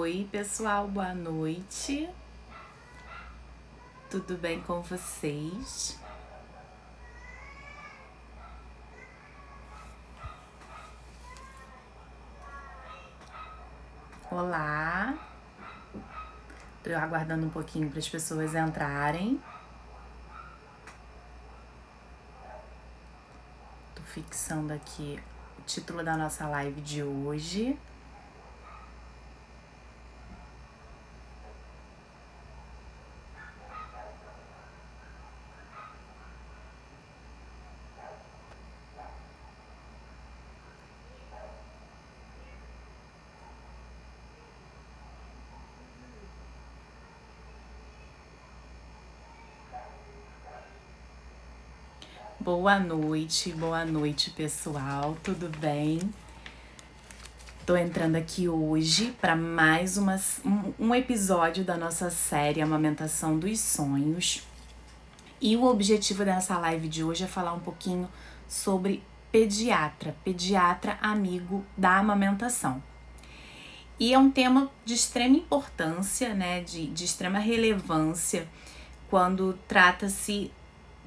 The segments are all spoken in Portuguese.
Oi, pessoal, boa noite. Tudo bem com vocês? Olá. Tô aguardando um pouquinho para as pessoas entrarem. Tô fixando aqui o título da nossa live de hoje. Boa noite, pessoal. Tudo bem? Tô entrando aqui hoje para mais um episódio da nossa série Amamentação dos Sonhos. E o objetivo dessa live de hoje é falar um pouquinho sobre pediatra amigo da amamentação. E é um tema de extrema importância, né, de extrema relevância quando trata-se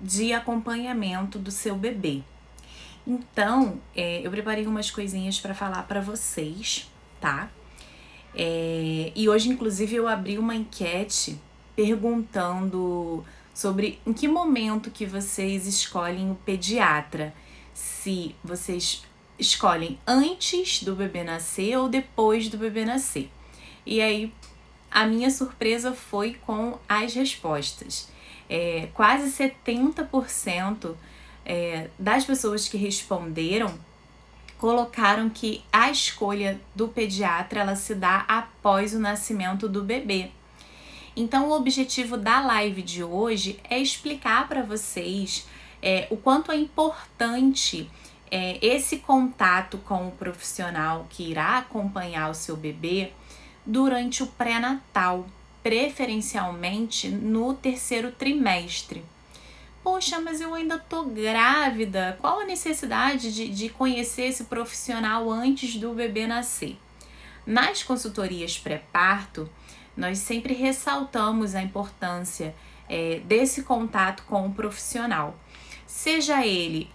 de acompanhamento do seu bebê. Então, eu preparei umas coisinhas para falar para vocês, tá? E hoje, inclusive, eu abri uma enquete perguntando sobre em que momento que vocês escolhem o pediatra. Se vocês escolhem antes do bebê nascer ou depois do bebê nascer. E aí, a minha surpresa foi com as respostas. Quase 70% das pessoas que responderam colocaram que a escolha do pediatra ela se dá após o nascimento do bebê. Então, o objetivo da live de hoje é explicar para vocês o quanto é importante esse contato com o profissional que irá acompanhar o seu bebê durante o pré-natal, preferencialmente no 3º trimestre. Poxa, mas eu ainda tô grávida. Qual a necessidade de conhecer esse profissional antes do bebê nascer? Nas consultorias pré-parto, nós sempre ressaltamos a importância desse contato com o profissional. Seja ele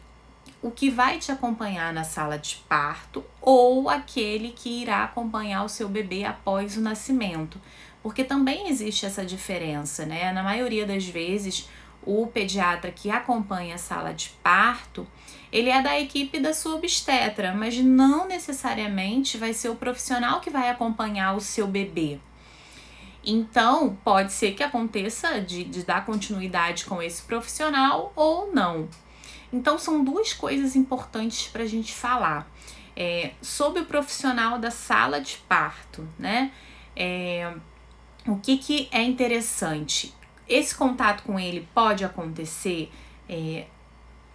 o que vai te acompanhar na sala de parto ou aquele que irá acompanhar o seu bebê após o nascimento. Porque também existe essa diferença, né? Na maioria das vezes, o pediatra que acompanha a sala de parto, ele é da equipe da sua obstetra, mas não necessariamente vai ser o profissional que vai acompanhar o seu bebê. Então, pode ser que aconteça de dar continuidade com esse profissional ou não. Então, são duas coisas importantes para a gente falar. Sobre o profissional da sala de parto, né? O que é interessante? Esse contato com ele pode acontecer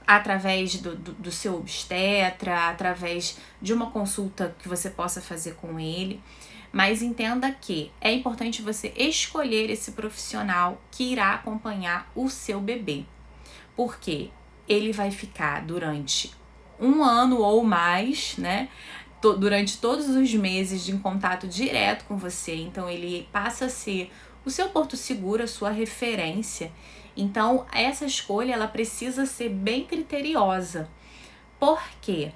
através do seu obstetra, através de uma consulta que você possa fazer com ele, mas entenda que é importante você escolher esse profissional que irá acompanhar o seu bebê, porque ele vai ficar durante 1 ano ou mais, né? Durante todos os meses em contato direto com você, então ele passa a ser o seu porto seguro, a sua referência. Então, essa escolha ela precisa ser bem criteriosa. Por quê?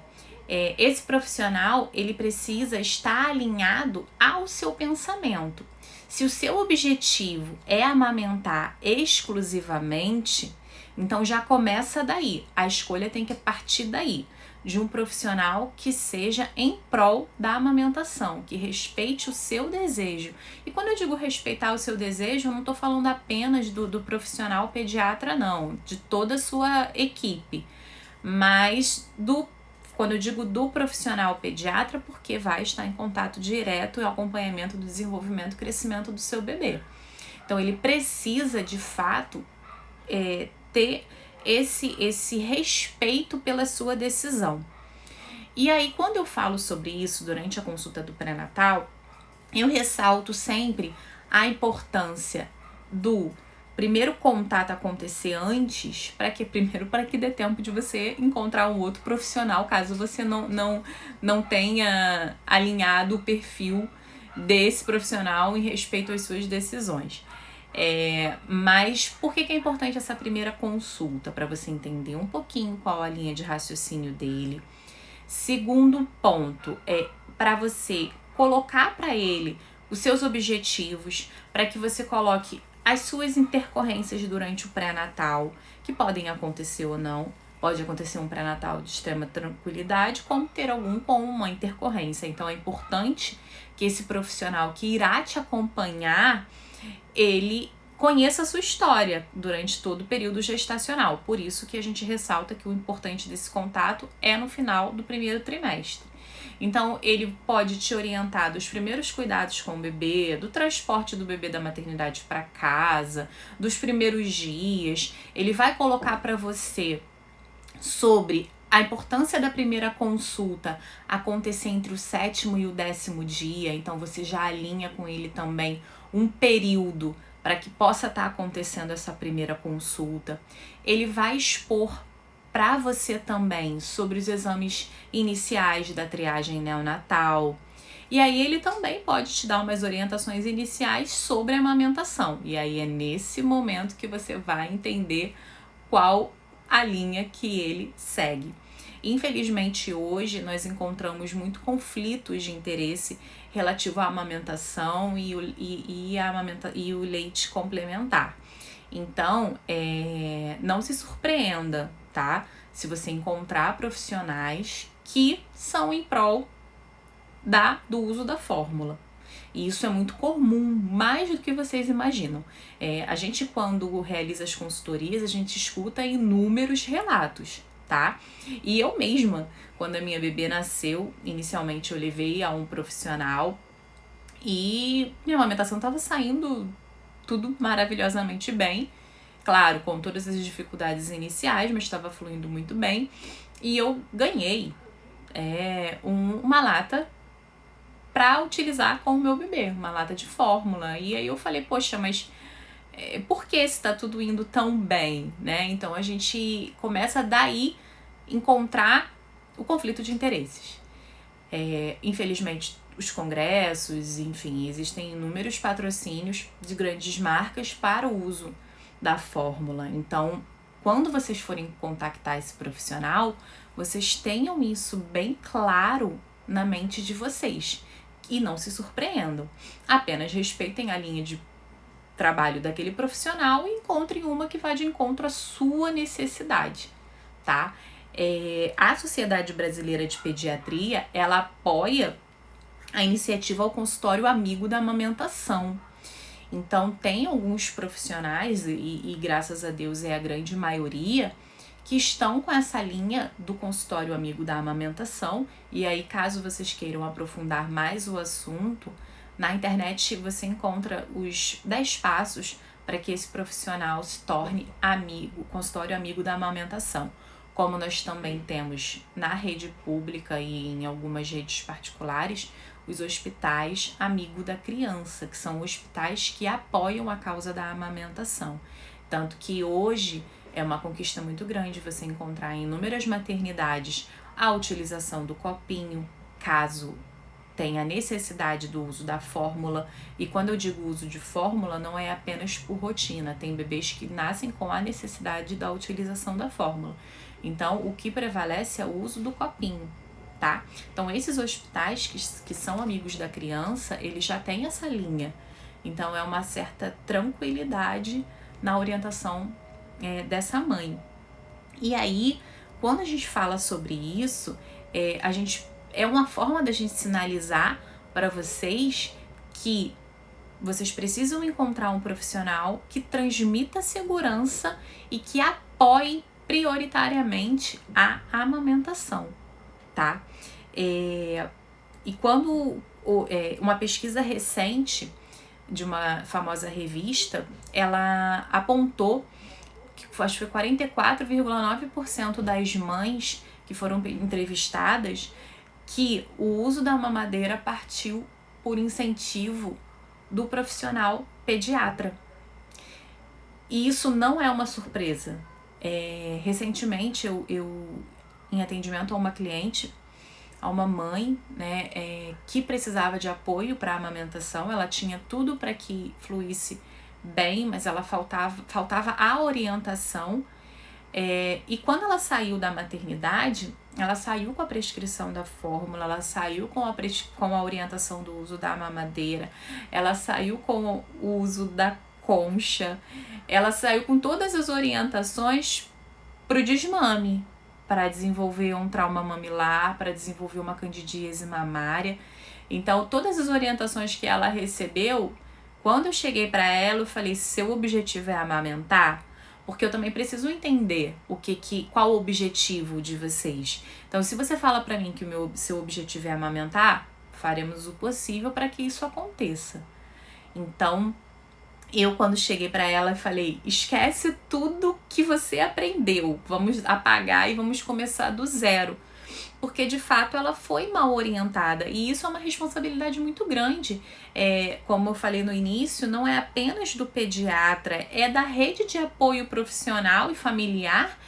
Esse profissional ele precisa estar alinhado ao seu pensamento. Se o seu objetivo é amamentar exclusivamente, então já começa daí. A escolha tem que partir daí, de um profissional que seja em prol da amamentação, que respeite o seu desejo. E quando eu digo respeitar o seu desejo, eu não estou falando apenas do profissional pediatra, não, de toda a sua equipe, mas quando eu digo do profissional pediatra, porque vai estar em contato direto e acompanhamento do desenvolvimento e crescimento do seu bebê. Então, ele precisa, de fato, ter esse respeito pela sua decisão. E aí, quando eu falo sobre isso durante a consulta do pré-natal, eu ressalto sempre a importância do primeiro contato acontecer antes, para que dê tempo de você encontrar um outro profissional, caso você não tenha alinhado o perfil desse profissional em respeito às suas decisões. Mas por que é importante essa primeira consulta? Para você entender um pouquinho qual a linha de raciocínio dele. Segundo ponto, para você colocar para ele os seus objetivos, para que você coloque as suas intercorrências durante o pré-natal, que podem acontecer ou não. Pode acontecer um pré-natal de extrema tranquilidade, como ter algum com uma intercorrência. Então é importante que esse profissional que irá te acompanhar, ele conheça a sua história durante todo o período gestacional. Por isso que a gente ressalta que o importante desse contato é no final do primeiro trimestre. Então, ele pode te orientar dos primeiros cuidados com o bebê, do transporte do bebê da maternidade para casa, dos primeiros dias. Ele vai colocar para você sobre a importância da primeira consulta acontecer entre o 7º e o 10º dia. Então, você já alinha com ele também um período para que possa estar acontecendo essa primeira consulta. Ele vai expor para você também sobre os exames iniciais da triagem neonatal. E aí ele também pode te dar umas orientações iniciais sobre a amamentação. E aí é nesse momento que você vai entender qual a linha que ele segue. Infelizmente hoje nós encontramos muito conflitos de interesse relativo à amamentação e o leite complementar. Então, não se surpreenda, tá? Se você encontrar profissionais que são em prol do uso da fórmula. E isso é muito comum, mais do que vocês imaginam. A gente, quando realiza as consultorias, a gente escuta inúmeros relatos, tá? E eu mesma, quando a minha bebê nasceu, inicialmente eu levei a um profissional e minha amamentação estava saindo tudo maravilhosamente bem. Claro, com todas as dificuldades iniciais, mas estava fluindo muito bem. E eu ganhei uma lata para utilizar com o meu bebê, uma lata de fórmula. E aí eu falei, poxa, mas por que está tudo indo tão bem, né? Então a gente começa daí encontrar o conflito de interesses. Infelizmente, os congressos, enfim, existem inúmeros patrocínios de grandes marcas para o uso da fórmula. Então, quando vocês forem contactar esse profissional, vocês tenham isso bem claro na mente de vocês e não se surpreendam. Apenas respeitem a linha de trabalho daquele profissional e encontrem uma que vá de encontro à sua necessidade, tá? A Sociedade Brasileira de Pediatria, ela apoia a iniciativa ao consultório amigo da amamentação. Então, tem alguns profissionais, e graças a Deus é a grande maioria, que estão com essa linha do consultório amigo da amamentação. E aí, caso vocês queiram aprofundar mais o assunto, na internet você encontra os 10 passos para que esse profissional se torne amigo, consultório amigo da amamentação. Como nós também temos na rede pública e em algumas redes particulares, os hospitais amigo da criança, que são hospitais que apoiam a causa da amamentação. Tanto que hoje é uma conquista muito grande você encontrar em inúmeras maternidades a utilização do copinho, caso tenha necessidade do uso da fórmula. E quando eu digo uso de fórmula, não é apenas por rotina, tem bebês que nascem com a necessidade da utilização da fórmula. Então, o que prevalece é o uso do copinho, tá? Então, esses hospitais que são amigos da criança, eles já têm essa linha. Então, é uma certa tranquilidade na orientação dessa mãe. E aí, quando a gente fala sobre isso, é uma forma da gente sinalizar para vocês que vocês precisam encontrar um profissional que transmita segurança e que apoie prioritariamente a amamentação, tá? E quando uma pesquisa recente de uma famosa revista, ela apontou que acho que foi 44,9% das mães que foram entrevistadas que o uso da mamadeira partiu por incentivo do profissional pediatra. E isso não é uma surpresa. Recentemente, eu em atendimento a uma cliente, a uma mãe, né, que precisava de apoio para a amamentação. Ela tinha tudo para que fluísse bem, mas ela faltava a orientação. E quando ela saiu da maternidade, ela saiu com a prescrição da fórmula, ela saiu com a orientação do uso da mamadeira, ela saiu com o uso da concha, ela saiu com todas as orientações para o desmame, para desenvolver um trauma mamilar, para desenvolver uma candidíase mamária. Então, todas as orientações que ela recebeu, quando eu cheguei para ela, eu falei: seu objetivo é amamentar? Porque eu também preciso entender qual o objetivo de vocês. Então, se você fala para mim que seu objetivo é amamentar, faremos o possível para que isso aconteça. Então, eu quando cheguei para ela falei: esquece tudo que você aprendeu, vamos apagar e vamos começar do zero. Porque de fato ela foi mal orientada e isso é uma responsabilidade muito grande. Como eu falei no início, não é apenas do pediatra, é da rede de apoio profissional e familiar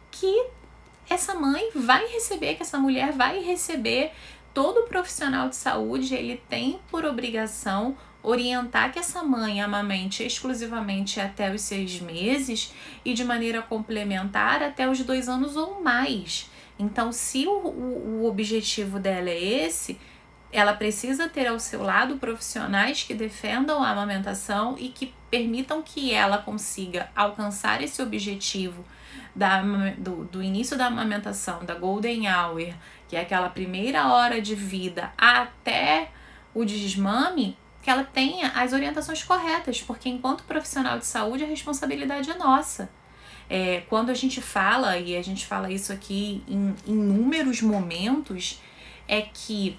que essa mãe vai receber, que essa mulher vai receber. Todo profissional de saúde, ele tem por obrigação orientar que essa mãe amamente exclusivamente até os 6 meses e de maneira complementar até os 2 anos ou mais. Então, se o objetivo dela é esse, ela precisa ter ao seu lado profissionais que defendam a amamentação e que permitam que ela consiga alcançar esse objetivo do início da amamentação, da Golden Hour, que é aquela primeira hora de vida até o desmame, que ela tenha as orientações corretas, porque enquanto profissional de saúde a responsabilidade é nossa. Quando a gente fala, e a gente fala isso aqui em inúmeros momentos, é que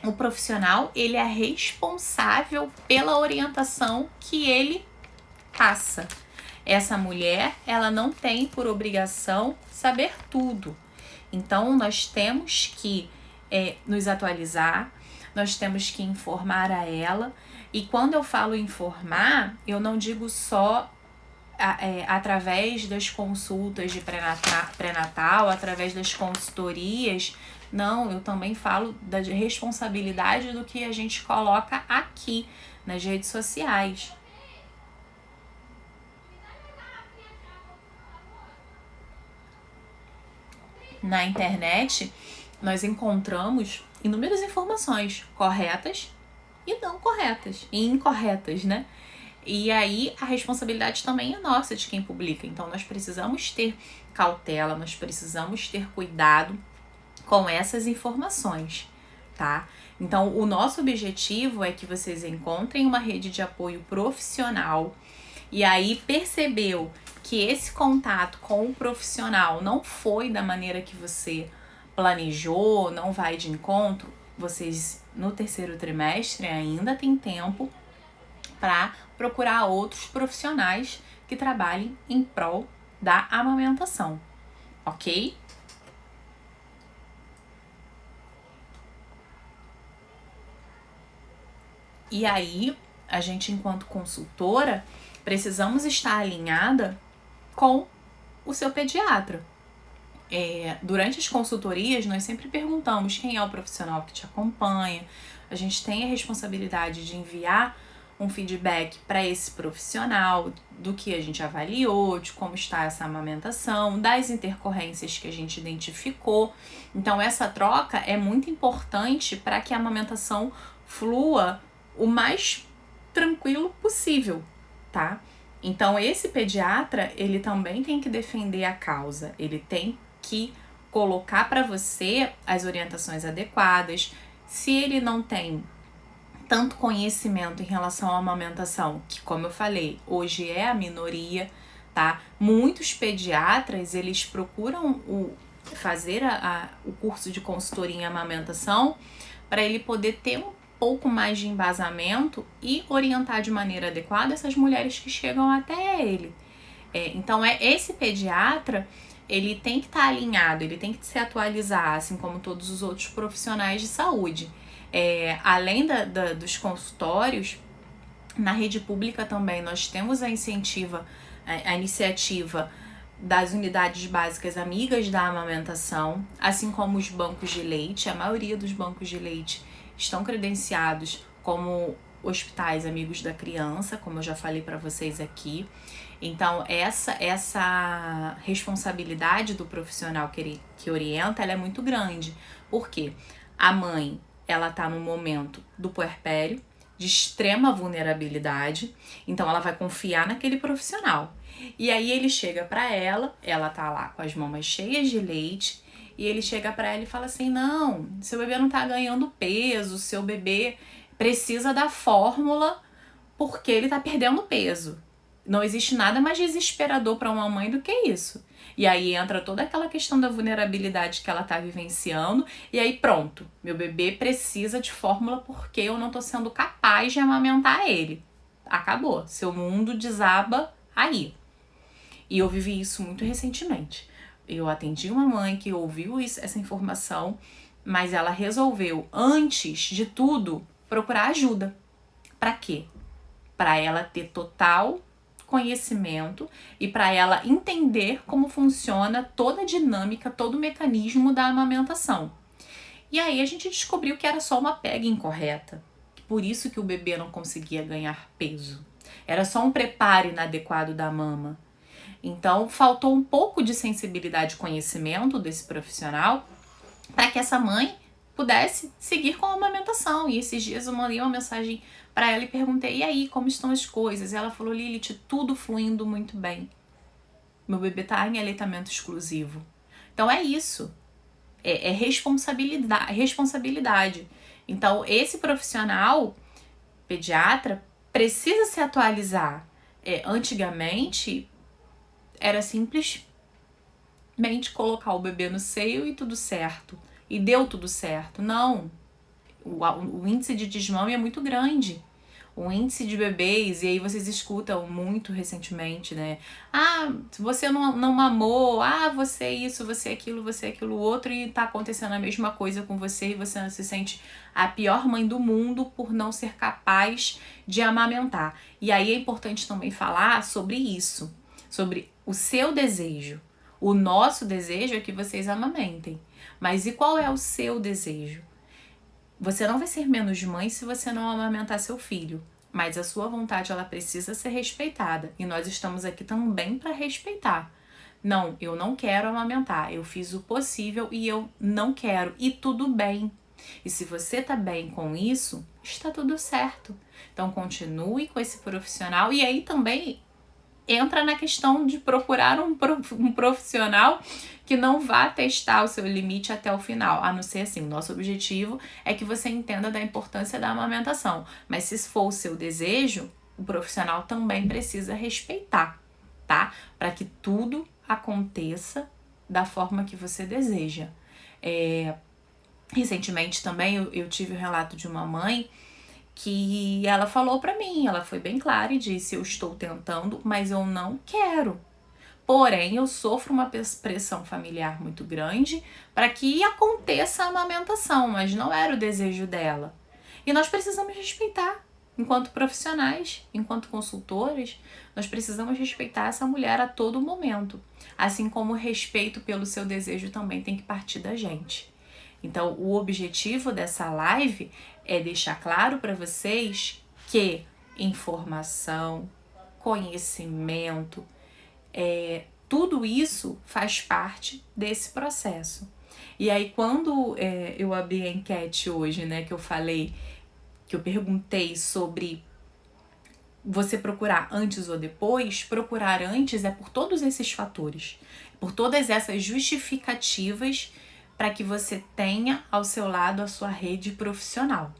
o profissional, ele é responsável pela orientação que ele passa. Essa mulher, ela não tem por obrigação saber tudo. Então, nós temos que nos atualizar, nós temos que informar a ela. E quando eu falo informar, eu não digo só através das consultas de pré-natal, através das consultorias. Não, eu também falo da responsabilidade do que a gente coloca aqui nas redes sociais. Na internet, nós encontramos inúmeras informações corretas e não corretas, e incorretas, né? E aí a responsabilidade também é nossa de quem publica. Então nós precisamos ter cautela, nós precisamos ter cuidado com essas informações, tá? Então o nosso objetivo é que vocês encontrem uma rede de apoio profissional e aí percebeu que esse contato com o profissional não foi da maneira que você planejou, não vai de encontro, vocês no 3º trimestre ainda tem tempo para procurar outros profissionais que trabalhem em prol da amamentação, ok? E aí, a gente, enquanto consultora, precisamos estar alinhada com o seu pediatra. Durante as consultorias, nós sempre perguntamos quem é o profissional que te acompanha. A gente tem a responsabilidade de enviar um feedback para esse profissional do que a gente avaliou, de como está essa amamentação, das intercorrências que a gente identificou. Então, essa troca é muito importante para que a amamentação flua o mais tranquilo possível, tá? Então, esse pediatra, ele também tem que defender a causa, ele tem que colocar para você as orientações adequadas. Se ele não tem tanto conhecimento em relação à amamentação, que, como eu falei, hoje é a minoria, tá? Muitos pediatras, eles procuram fazer o curso de consultoria em amamentação para ele poder ter um pouco mais de embasamento e orientar de maneira adequada essas mulheres que chegam até ele. Então, esse pediatra, ele tem que estar alinhado, ele tem que se atualizar, assim como todos os outros profissionais de saúde. Além dos consultórios, na rede pública também nós temos a iniciativa das unidades básicas amigas da amamentação, assim como os bancos de leite. A maioria dos bancos de leite estão credenciados como hospitais amigos da criança, como eu já falei para vocês aqui. Então, essa responsabilidade do profissional que orienta, ela é muito grande. Por quê? A mãe, ela tá no momento do puerpério, de extrema vulnerabilidade, então ela vai confiar naquele profissional. E aí ele chega para ela tá lá com as mamas cheias de leite, e ele chega para ela e fala assim: não, seu bebê não tá ganhando peso, seu bebê precisa da fórmula porque ele tá perdendo peso. Não existe nada mais desesperador para uma mãe do que isso. E aí entra toda aquela questão da vulnerabilidade que ela tá vivenciando, e aí pronto, meu bebê precisa de fórmula porque eu não tô sendo capaz de amamentar ele. Acabou, seu mundo desaba aí. E eu vivi isso muito recentemente. Eu atendi uma mãe que ouviu essa informação, mas ela resolveu, antes de tudo, procurar ajuda. Para quê? Para ela ter total conhecimento e para ela entender como funciona toda a dinâmica, todo o mecanismo da amamentação. E aí a gente descobriu que era só uma pega incorreta. Por isso que o bebê não conseguia ganhar peso. Era só um preparo inadequado da mama. Então, faltou um pouco de sensibilidade e conhecimento desse profissional para que essa mãe pudesse seguir com a amamentação. E esses dias eu mandei uma mensagem para ela e perguntei: e aí, como estão as coisas? E ela falou: Lilith, tudo fluindo muito bem. Meu bebê tá em aleitamento exclusivo. Então é isso. É responsabilidade. Então, esse profissional, pediatra, precisa se atualizar. Antigamente, era simplesmente colocar o bebê no seio e tudo certo. E deu tudo certo. Não. O índice de desmame é muito grande. O índice de bebês, e aí vocês escutam muito recentemente, né? Ah, você não mamou, você isso, você aquilo outro, e tá acontecendo a mesma coisa com você e você se sente a pior mãe do mundo por não ser capaz de amamentar. E aí é importante também falar sobre isso, sobre o seu desejo. O nosso desejo é que vocês amamentem. Mas e qual é o seu desejo? Você não vai ser menos mãe se você não amamentar seu filho, mas a sua vontade, ela precisa ser respeitada, e nós estamos aqui também para respeitar. Não, eu não quero amamentar, eu fiz o possível e eu não quero, e tudo bem. E se você tá bem com isso, está tudo certo. Então continue com esse profissional, e aí também entra na questão de procurar um profissional que não vá testar o seu limite até o final, a não ser assim, o nosso objetivo é que você entenda da importância da amamentação, mas se for o seu desejo, o profissional também precisa respeitar, tá? Para que tudo aconteça da forma que você deseja. Recentemente também eu tive o relato de uma mãe que ela falou pra mim, ela foi bem clara e disse: eu estou tentando, mas eu não quero. Porém, eu sofro uma pressão familiar muito grande para que aconteça a amamentação, mas não era o desejo dela. E nós precisamos respeitar, enquanto profissionais, enquanto consultores, nós precisamos respeitar essa mulher a todo momento. Assim como o respeito pelo seu desejo também tem que partir da gente. Então, o objetivo dessa live é deixar claro para vocês que informação, conhecimento, tudo isso faz parte desse processo. E aí, quando eu abri a enquete hoje, né, que eu falei, que eu perguntei sobre você procurar antes ou depois, procurar antes é por todos esses fatores, por todas essas justificativas para que você tenha ao seu lado a sua rede profissional.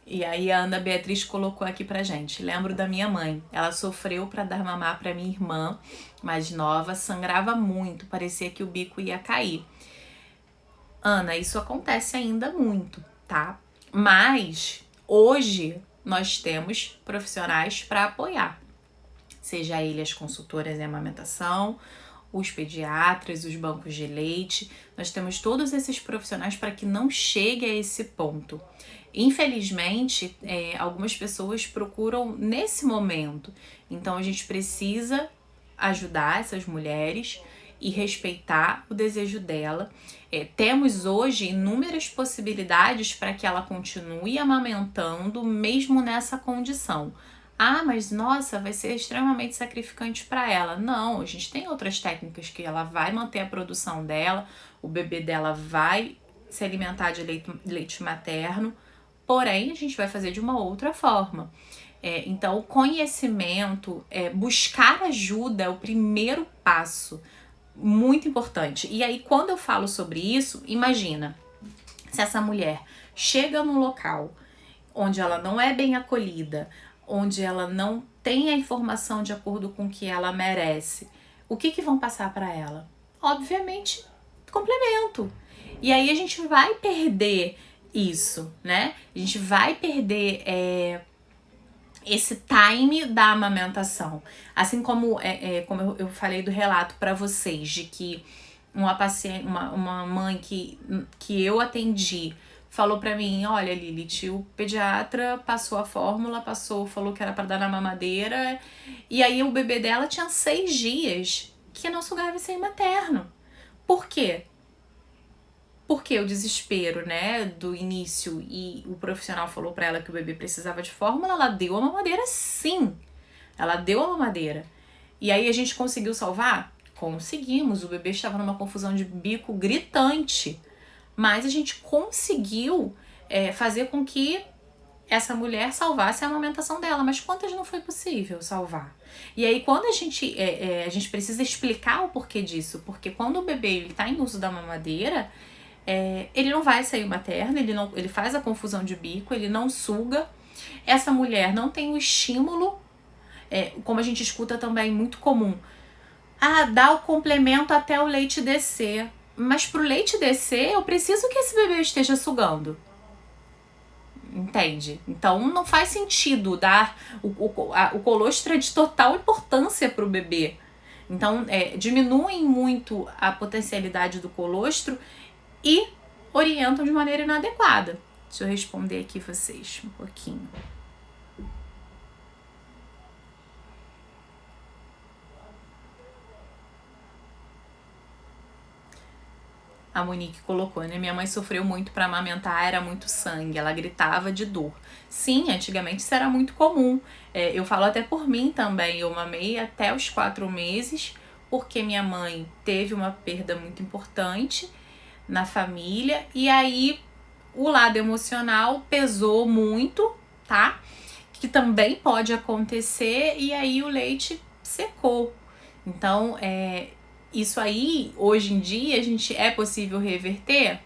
E aí a Ana Beatriz colocou aqui pra gente: lembro da minha mãe, ela sofreu para dar mamar para minha irmã mais nova, sangrava muito, parecia que o bico ia cair. Ana, isso acontece ainda muito, tá? Mas hoje nós temos profissionais para apoiar, seja ele as consultoras em amamentação, os pediatras, os bancos de leite, nós temos todos esses profissionais para que não chegue a esse ponto. Infelizmente, algumas pessoas procuram nesse momento, então a gente precisa ajudar essas mulheres e respeitar o desejo dela. Temos hoje inúmeras possibilidades para que ela continue amamentando mesmo nessa condição. Ah, mas nossa, vai ser extremamente sacrificante para ela. Não, a gente tem outras técnicas que ela vai manter a produção dela, o bebê dela vai se alimentar de leite materno, porém a gente vai fazer de uma outra forma. Então, o conhecimento, buscar ajuda é o primeiro passo, muito importante. E aí, quando eu falo sobre isso, imagina, se essa mulher chega num local onde ela não é bem acolhida, onde ela não tem a informação de acordo com o que ela merece, o que vão passar para ela? Obviamente, complemento. E aí a gente vai perder isso, né? A gente vai perder esse time da amamentação. Assim como, como eu falei do relato para vocês, de que uma paciente, uma mãe que eu atendi falou pra mim, olha, Lilith, o pediatra passou a fórmula, falou que era pra dar na mamadeira, e aí o bebê dela tinha 6 dias que não sugava seio materno. Por quê? Porque o desespero, né, do início, e o profissional falou pra ela que o bebê precisava de fórmula, ela deu a mamadeira sim. Ela deu a mamadeira. E aí a gente conseguiu salvar? Conseguimos. O bebê estava numa confusão de bico gritante. Mas a gente conseguiu fazer com que essa mulher salvasse a amamentação dela. Mas quantas não foi possível salvar? E aí quando a gente precisa explicar o porquê disso. Porque quando o bebê está em uso da mamadeira, ele não vai sair materno, ele faz a confusão de bico, ele não suga. Essa mulher não tem o estímulo, como a gente escuta também, muito comum. Dá o complemento até o leite descer. Mas pro leite descer, eu preciso que esse bebê esteja sugando. Entende? Então não faz sentido dar o colostro é de total importância pro bebê. Então diminuem muito a potencialidade do colostro e orientam de maneira inadequada. Deixa eu responder aqui vocês um pouquinho. A Monique colocou, né? Minha mãe sofreu muito para amamentar, era muito sangue, ela gritava de dor. Sim, antigamente isso era muito comum. Eu falo até por mim também, eu mamei até os 4 meses, porque minha mãe teve uma perda muito importante na família, e aí o lado emocional pesou muito, tá? Que também pode acontecer, e aí o leite secou. Então, isso aí, hoje em dia, é possível reverter?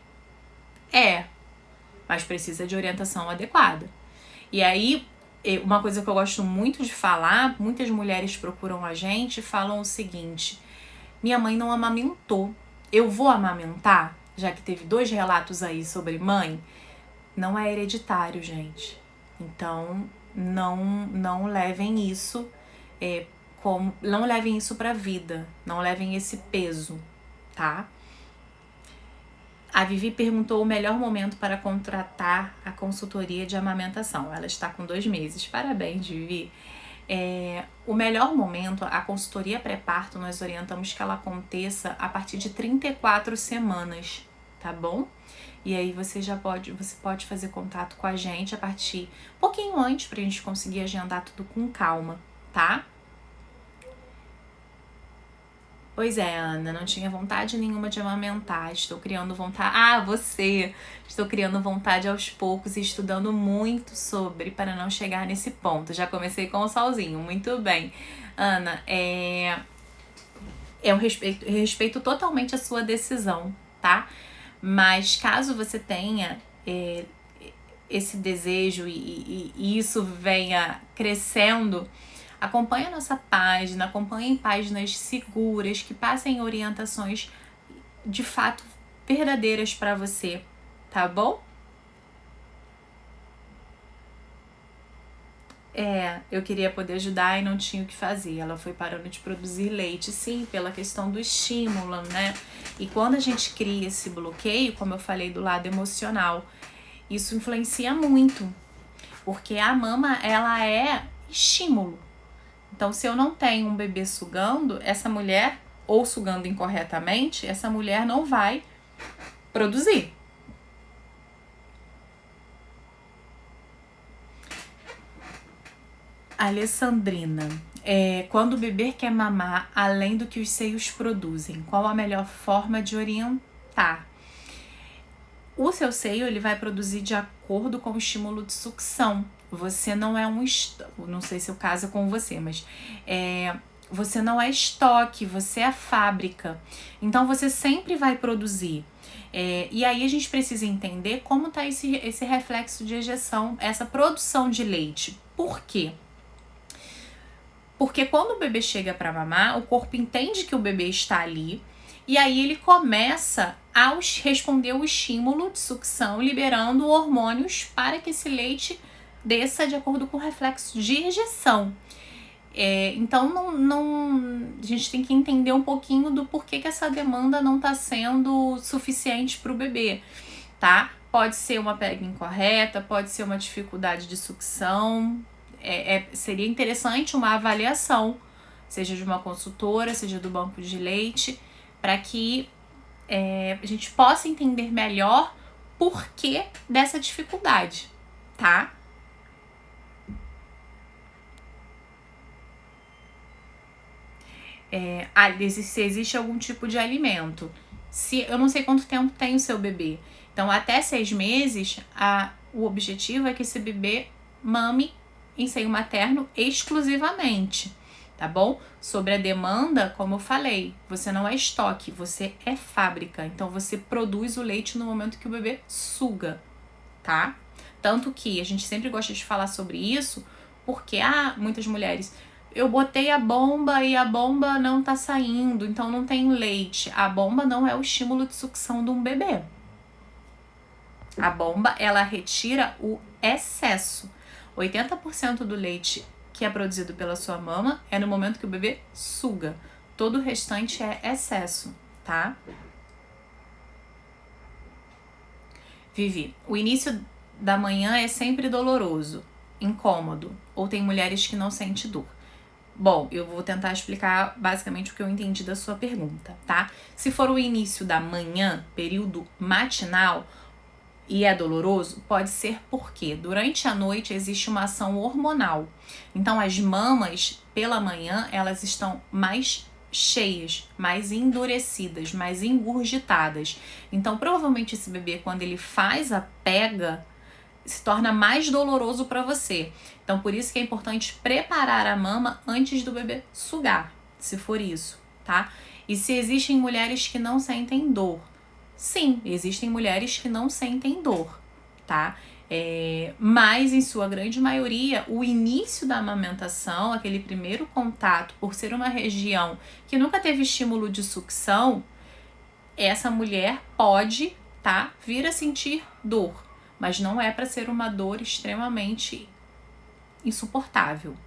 Mas precisa de orientação adequada. E aí, uma coisa que eu gosto muito de falar, muitas mulheres procuram a gente e falam o seguinte: minha mãe não amamentou, eu vou amamentar? Já que teve 2 relatos aí sobre mãe, não é hereditário, gente. Então, não levem isso não levem isso pra vida, não levem esse peso, tá? A Vivi perguntou o melhor momento para contratar a consultoria de amamentação. Ela está com 2 meses. Parabéns, Vivi. O melhor momento, a consultoria pré-parto, nós orientamos que ela aconteça a partir de 34 semanas, tá bom? E aí você pode fazer contato com a gente a partir um pouquinho antes, pra gente conseguir agendar tudo com calma, tá? Pois é, Ana, não tinha vontade nenhuma de amamentar, estou criando vontade... Estou criando vontade aos poucos e estudando muito sobre para não chegar nesse ponto. Já comecei com o solzinho, muito bem. Ana, eu respeito totalmente a sua decisão, tá? Mas caso você tenha esse desejo e isso venha crescendo, acompanhe a nossa página, acompanhe páginas seguras que passem orientações de fato verdadeiras para você, tá bom? Eu queria poder ajudar e não tinha o que fazer. Ela foi parando de produzir leite, sim, pela questão do estímulo, né? E quando a gente cria esse bloqueio, como eu falei, do lado emocional, isso influencia muito, porque a mama, ela é estímulo. Então, se eu não tenho um bebê sugando, essa mulher, ou sugando incorretamente, essa mulher não vai produzir. Alessandrina, quando o bebê quer mamar além do que os seios produzem, qual a melhor forma de orientar? O seu seio, ele vai produzir de acordo com o estímulo de sucção. Você não é não sei se o caso é com você, mas você não é estoque, você é fábrica. Então você sempre vai produzir. E aí a gente precisa entender como está esse reflexo de ejeção, essa produção de leite. Por quê? Porque quando o bebê chega para mamar, o corpo entende que o bebê está ali e aí ele começa a responder o estímulo de sucção, liberando hormônios para que esse leite desça de acordo com o reflexo de ejeção. Então a gente tem que entender um pouquinho do porquê que essa demanda não está sendo suficiente para o bebê, tá? Pode ser uma pega incorreta, pode ser uma dificuldade de sucção. Seria interessante uma avaliação, seja de uma consultora, seja do banco de leite, para que a gente possa entender melhor por que dessa dificuldade, tá? Se existe algum tipo de alimento. Eu não sei quanto tempo tem o seu bebê. Então, até 6 meses, o objetivo é que esse bebê mame em seio materno exclusivamente, tá bom? Sobre a demanda, como eu falei, você não é estoque, você é fábrica. Então, você produz o leite no momento que o bebê suga, tá? Tanto que a gente sempre gosta de falar sobre isso, porque muitas mulheres, eu botei a bomba e a bomba não tá saindo, então não tem leite. A bomba não é o estímulo de sucção de um bebê. A bomba, ela retira o excesso. 80% do leite que é produzido pela sua mama é no momento que o bebê suga. Todo o restante é excesso, tá? Vivi, o início da manhã é sempre doloroso, incômodo, ou tem mulheres que não sentem dor. Bom, eu vou tentar explicar basicamente o que eu entendi da sua pergunta, tá? Se for o início da manhã, período matinal, e é doloroso, pode ser porque durante a noite existe uma ação hormonal. Então as mamas, pela manhã, elas estão mais cheias, mais endurecidas, mais engurgitadas. Então provavelmente esse bebê, quando ele faz a pega, se torna mais doloroso para você. Então por isso que é importante preparar a mama antes do bebê sugar, se for isso, tá? E se existem mulheres que não sentem dor, sim, existem mulheres que não sentem dor, tá? Mas em sua grande maioria, o início da amamentação, aquele primeiro contato, por ser uma região que nunca teve estímulo de sucção, essa mulher pode, tá, vir a sentir dor, mas não é para ser uma dor extremamente insuportável.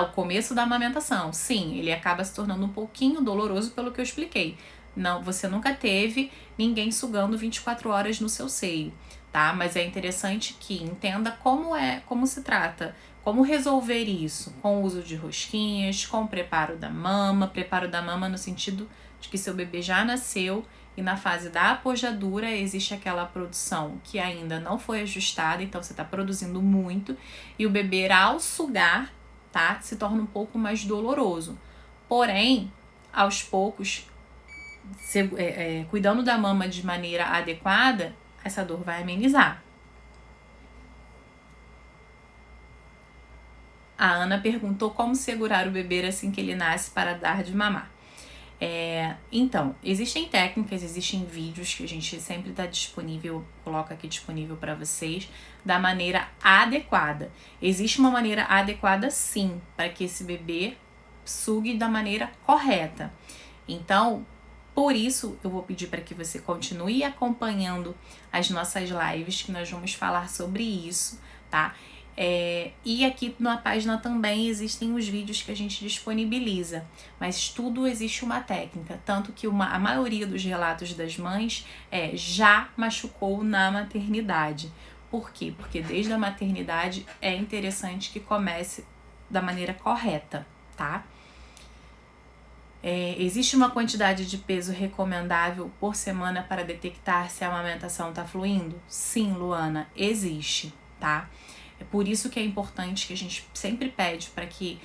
O começo da amamentação, sim, ele acaba se tornando um pouquinho doloroso pelo que eu expliquei. Não, você nunca teve ninguém sugando 24 horas no seu seio, tá? Mas é interessante que entenda como se trata, como resolver isso, com o uso de rosquinhas, com o preparo da mama no sentido de que seu bebê já nasceu e na fase da apojadura existe aquela produção que ainda não foi ajustada, então você está produzindo muito e o bebê ao sugar, tá, se torna um pouco mais doloroso. Porém, aos poucos, cuidando da mama de maneira adequada, essa dor vai amenizar. A Ana perguntou como segurar o bebê assim que ele nasce para dar de mamar. Então, existem técnicas, existem vídeos que a gente sempre está disponível, coloca aqui disponível para vocês, da maneira adequada. Existe uma maneira adequada sim, para que esse bebê sugue da maneira correta. Então, Por isso, eu vou pedir para que você continue acompanhando as nossas lives, que nós vamos falar sobre isso, tá? E aqui na página também existem os vídeos que a gente disponibiliza, mas tudo existe uma técnica, tanto que a maioria dos relatos das mães já machucou na maternidade. Por quê? Porque desde a maternidade é interessante que comece da maneira correta, tá? Existe uma quantidade de peso recomendável por semana para detectar se a amamentação está fluindo? Sim, Luana, existe, tá? É por isso que é importante que a gente sempre pede para que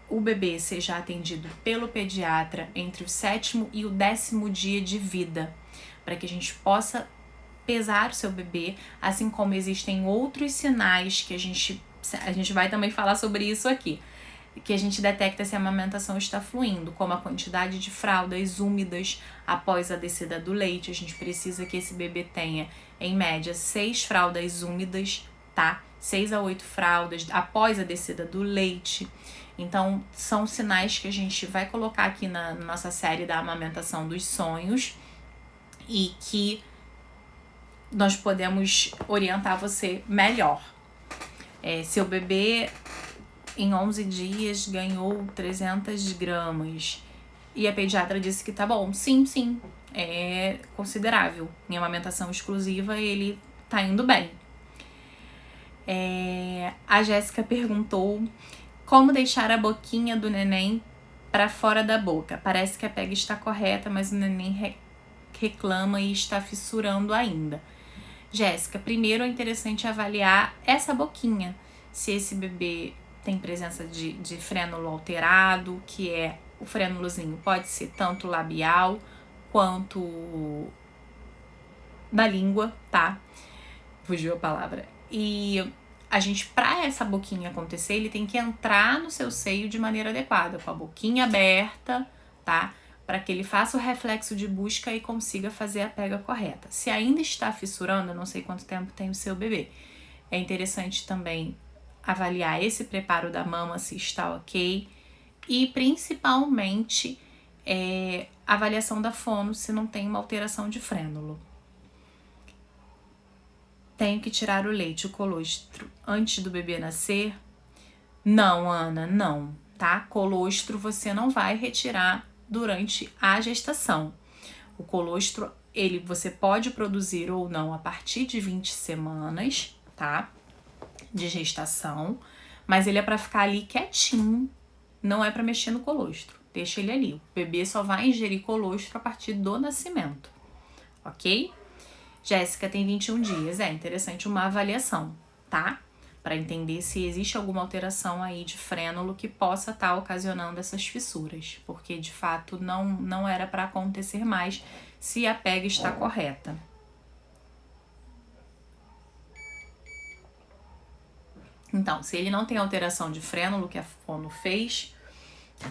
o bebê seja atendido pelo pediatra entre o 7º e o 10º dia de vida, para que a gente possa pesar o seu bebê, assim como existem outros sinais que a gente vai também falar sobre isso aqui, que a gente detecta se a amamentação está fluindo, como a quantidade de fraldas úmidas após a descida do leite. A gente precisa que esse bebê tenha, em média, 6 fraldas úmidas, tá? 6 a 8 fraldas após a descida do leite. Então, são sinais que a gente vai colocar aqui na nossa série da amamentação dos sonhos e que nós podemos orientar você melhor. Seu bebê em 11 dias ganhou 300 gramas e a pediatra disse que tá bom. Sim, é considerável. Em amamentação exclusiva ele tá indo bem. A Jéssica perguntou como deixar a boquinha do neném para fora da boca. Parece que a pega está correta, mas o neném reclama e está fissurando ainda. Jéssica, primeiro é interessante avaliar essa boquinha, se esse bebê tem presença de frênulo alterado, que é o frênulozinho pode ser tanto labial quanto na língua, tá? Fugiu a palavra. E a gente, pra essa boquinha acontecer, ele tem que entrar no seu seio de maneira adequada, com a boquinha aberta, tá? Para que ele faça o reflexo de busca e consiga fazer a pega correta. Se ainda está fissurando, eu não sei quanto tempo tem o seu bebê, é interessante também avaliar esse preparo da mama, se está ok, e principalmente a avaliação da fono, se não tem uma alteração de frênulo. Tenho que tirar o leite, o colostro, antes do bebê nascer? Não, Ana, não, tá? Colostro você não vai retirar durante a gestação. O colostro, você pode produzir ou não a partir de 20 semanas, tá? De gestação, mas ele é para ficar ali quietinho, não é para mexer no colostro. Deixa ele ali. O bebê só vai ingerir colostro a partir do nascimento, ok? Jéssica tem 21 dias, é interessante uma avaliação, tá? Para entender se existe alguma alteração aí de frênulo que possa estar ocasionando essas fissuras, porque de fato não era para acontecer mais se a pega está correta. Então, se ele não tem alteração de frênulo que a fono fez,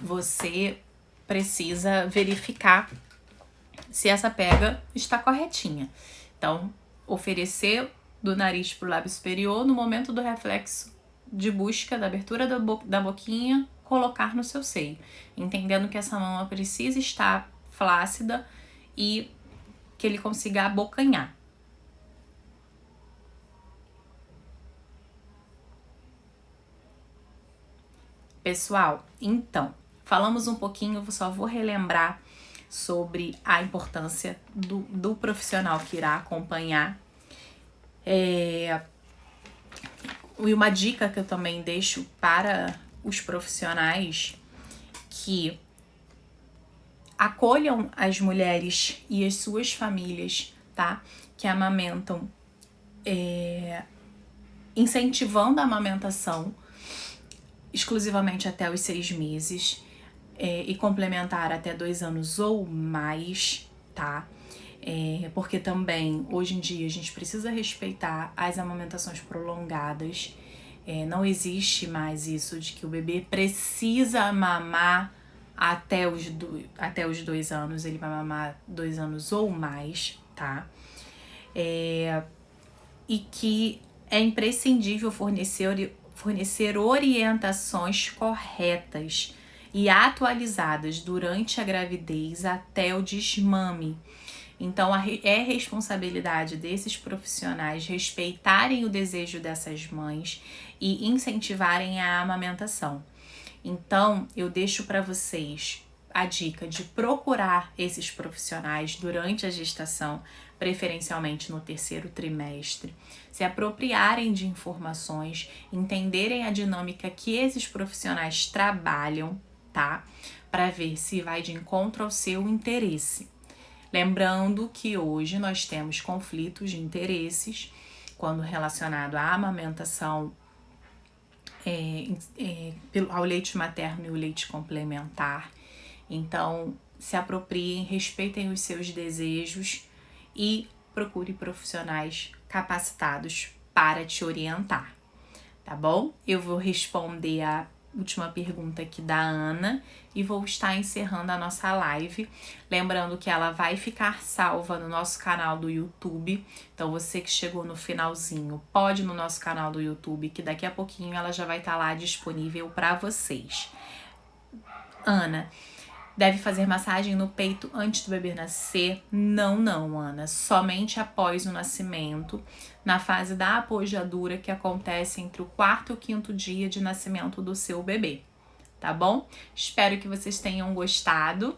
você precisa verificar se essa pega está corretinha. Então, oferecer do nariz para o lábio superior, no momento do reflexo de busca, da abertura da boquinha, colocar no seu seio, entendendo que essa mama precisa estar flácida e que ele consiga abocanhar. Pessoal, então, falamos um pouquinho, eu só vou relembrar sobre a importância do profissional que irá acompanhar. E uma dica que eu também deixo para os profissionais que acolham as mulheres e as suas famílias, tá? Que amamentam, incentivando a amamentação exclusivamente até os 6 meses e complementar até 2 anos ou mais, tá? Porque também, hoje em dia, a gente precisa respeitar as amamentações prolongadas. Não existe mais isso de que o bebê precisa mamar até os 2 anos, ele vai mamar 2 anos ou mais, tá? E que é imprescindível fornecer orientações corretas e atualizadas durante a gravidez até o desmame. Então, é responsabilidade desses profissionais respeitarem o desejo dessas mães e incentivarem a amamentação. Então, eu deixo para vocês a dica de procurar esses profissionais durante a gestação, preferencialmente no 3º trimestre, se apropriarem de informações, entenderem a dinâmica que esses profissionais trabalham, tá? Para ver se vai de encontro ao seu interesse. Lembrando que hoje nós temos conflitos de interesses quando relacionado à amamentação ao leite materno e o leite complementar. Então, se apropriem, respeitem os seus desejos e procure profissionais capacitados para te orientar, tá bom? Eu vou responder a última pergunta aqui da Ana e vou estar encerrando a nossa live. Lembrando que ela vai ficar salva no nosso canal do YouTube. Então, você que chegou no finalzinho, pode ir no nosso canal do YouTube, que daqui a pouquinho ela já vai estar lá disponível para vocês. Ana, deve fazer massagem no peito antes do bebê nascer? Não, Ana. Somente após o nascimento, na fase da apojadura, que acontece entre o 4º e o 5º dia de nascimento do seu bebê. Tá bom? Espero que vocês tenham gostado.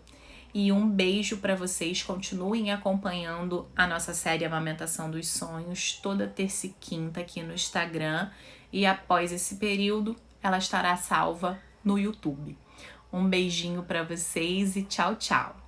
E um beijo para vocês. Continuem acompanhando a nossa série Amamentação dos Sonhos, toda terça e quinta aqui no Instagram. E após esse período, ela estará salva no YouTube. Um beijinho para vocês e tchau, tchau!